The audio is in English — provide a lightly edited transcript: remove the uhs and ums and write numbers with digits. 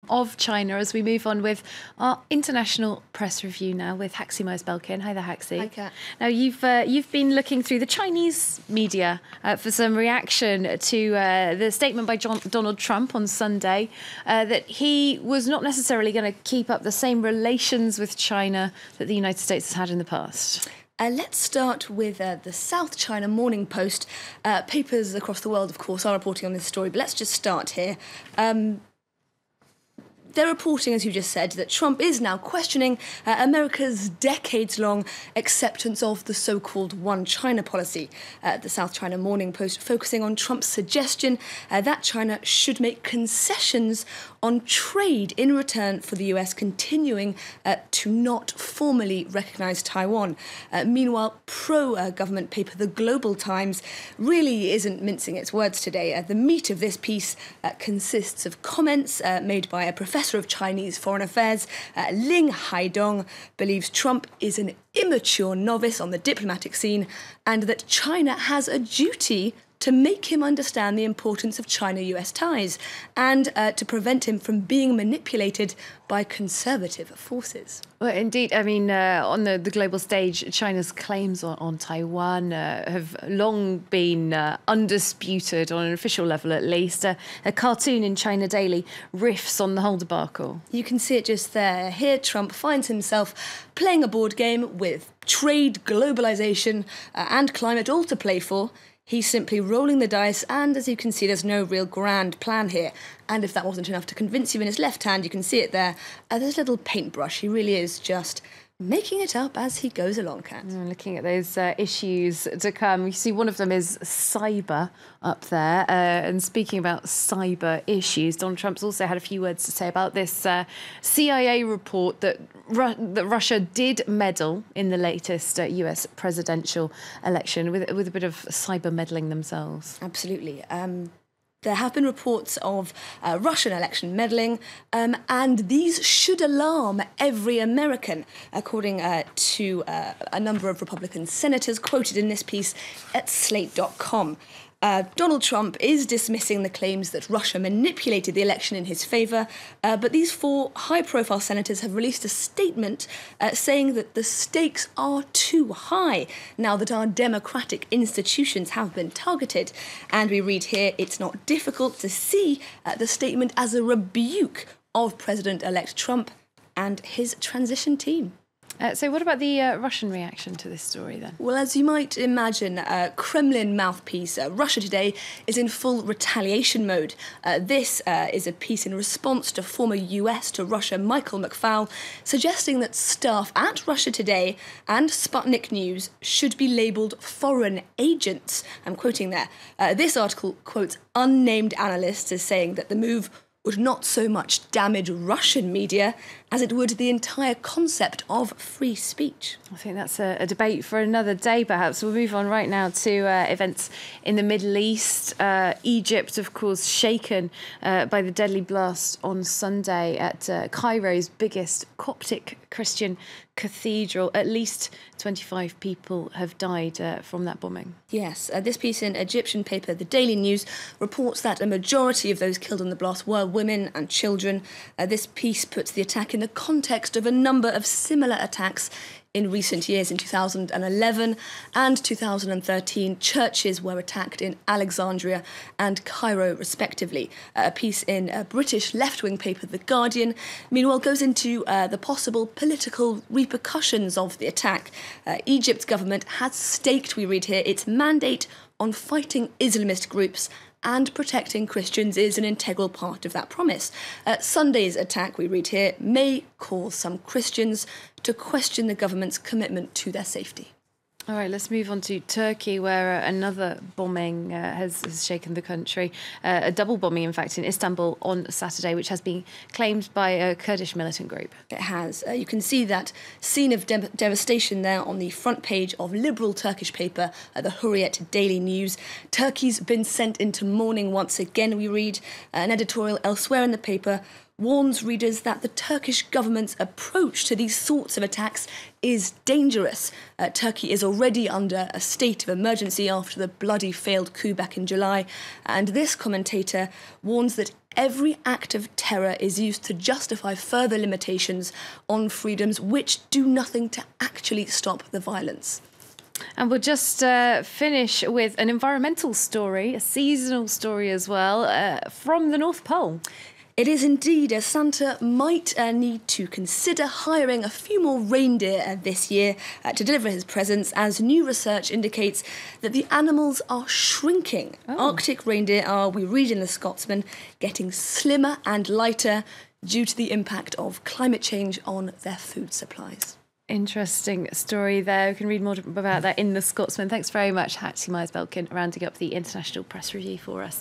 of China as we move on with our international press review now with Haxi Myers-Belkin. Hi there, Haxi. Hi, Kat. Now, you've been looking through the Chinese media for some reaction to the statement by Donald Trump on Sunday that he was not necessarily going to keep up the same relations with China that the United States has had in the past. Let's start with the South China Morning Post. Papers across the world, of course, are reporting on this story, but let's just start here. They're reporting, as you just said, that Trump is now questioning America's decades-long acceptance of the so-called One China policy. The South China Morning Post focusing on Trump's suggestion that China should make concessions on trade in return for the US continuing to not formally recognise Taiwan. Meanwhile, pro-government paper The Global Times really isn't mincing its words today. The meat of this piece consists of comments made by a professor of Chinese foreign affairs. Ling Haidong believes Trump is an immature novice on the diplomatic scene and that China has a duty to make him understand the importance of China-US ties and to prevent him from being manipulated by conservative forces. Well, indeed. I mean, on the global stage, China's claims on Taiwan have long been undisputed, on an official level at least. A cartoon in China Daily riffs on the whole debacle. You can see it just there. Here, Trump finds himself playing a board game with trade, globalisation and climate all to play for. He's simply rolling the dice, and as you can see, there's no real grand plan here. And if that wasn't enough to convince you in his left hand, you can see it there. There's a little paintbrush. He really is just making it up as he goes along, Kat. Looking at those issues to come, you see one of them is cyber up there. And speaking about cyber issues, Donald Trump's also had a few words to say about this CIA report that Russia did meddle in the latest US presidential election with a bit of cyber meddling themselves. Absolutely. There have been reports of Russian election meddling, and these should alarm every American, according to a number of Republican senators quoted in this piece at Slate.com. Donald Trump is dismissing the claims that Russia manipulated the election in his favour, but these four high-profile senators have released a statement saying that the stakes are too high now that our democratic institutions have been targeted. And we read here, it's not difficult to see the statement as a rebuke of President-elect Trump and his transition team. So what about the Russian reaction to this story then? Well, as you might imagine, Kremlin mouthpiece Russia Today is in full retaliation mode. This is a piece in response to former US to Russia Michael McFaul, suggesting that staff at Russia Today and Sputnik News should be labelled foreign agents. I'm quoting there. This article quotes unnamed analysts as saying that the move would not so much damage Russian media as it would the entire concept of free speech. I think that's a debate for another day, perhaps. We'll move on right now to events in the Middle East. Egypt, of course, shaken by the deadly blast on Sunday at Cairo's biggest Coptic Christian cathedral. At least 25 people have died from that bombing. Yes, this piece in Egyptian paper, the Daily News, reports that a majority of those killed in the blast were women and children. This piece puts the attack in the context of a number of similar attacks in recent years. In 2011 and 2013, churches were attacked in Alexandria and Cairo, respectively. A piece in a British left-wing paper, The Guardian, meanwhile goes into the possible political repercussions of the attack. Egypt's government has staked, we read here, its mandate on fighting Islamist groups, and protecting Christians is an integral part of that promise. Sunday's attack, we read here, may cause some Christians to question the government's commitment to their safety. All right, let's move on to Turkey, where another bombing has shaken the country. A double bombing, in fact, in Istanbul on Saturday, which has been claimed by a Kurdish militant group. It has. You can see that scene of devastation there on the front page of liberal Turkish paper, the Hurriyet Daily News. Turkey's been sent into mourning once again, we read. An editorial elsewhere in the paper warns readers that the Turkish government's approach to these sorts of attacks is dangerous. Turkey is already under a state of emergency after the bloody failed coup back in July, and this commentator warns that every act of terror is used to justify further limitations on freedoms which do nothing to actually stop the violence. And we'll just finish with an environmental story, a seasonal story as well, from the North Pole. It is indeed. Santa might need to consider hiring a few more reindeer this year to deliver his presents, as new research indicates that the animals are shrinking. Arctic reindeer are, we read in The Scotsman, getting slimmer and lighter due to the impact of climate change on their food supplies. Interesting story there. We can read more about that in The Scotsman. Thanks very much, Hattie Myers-Belkin, rounding up the international press review for us.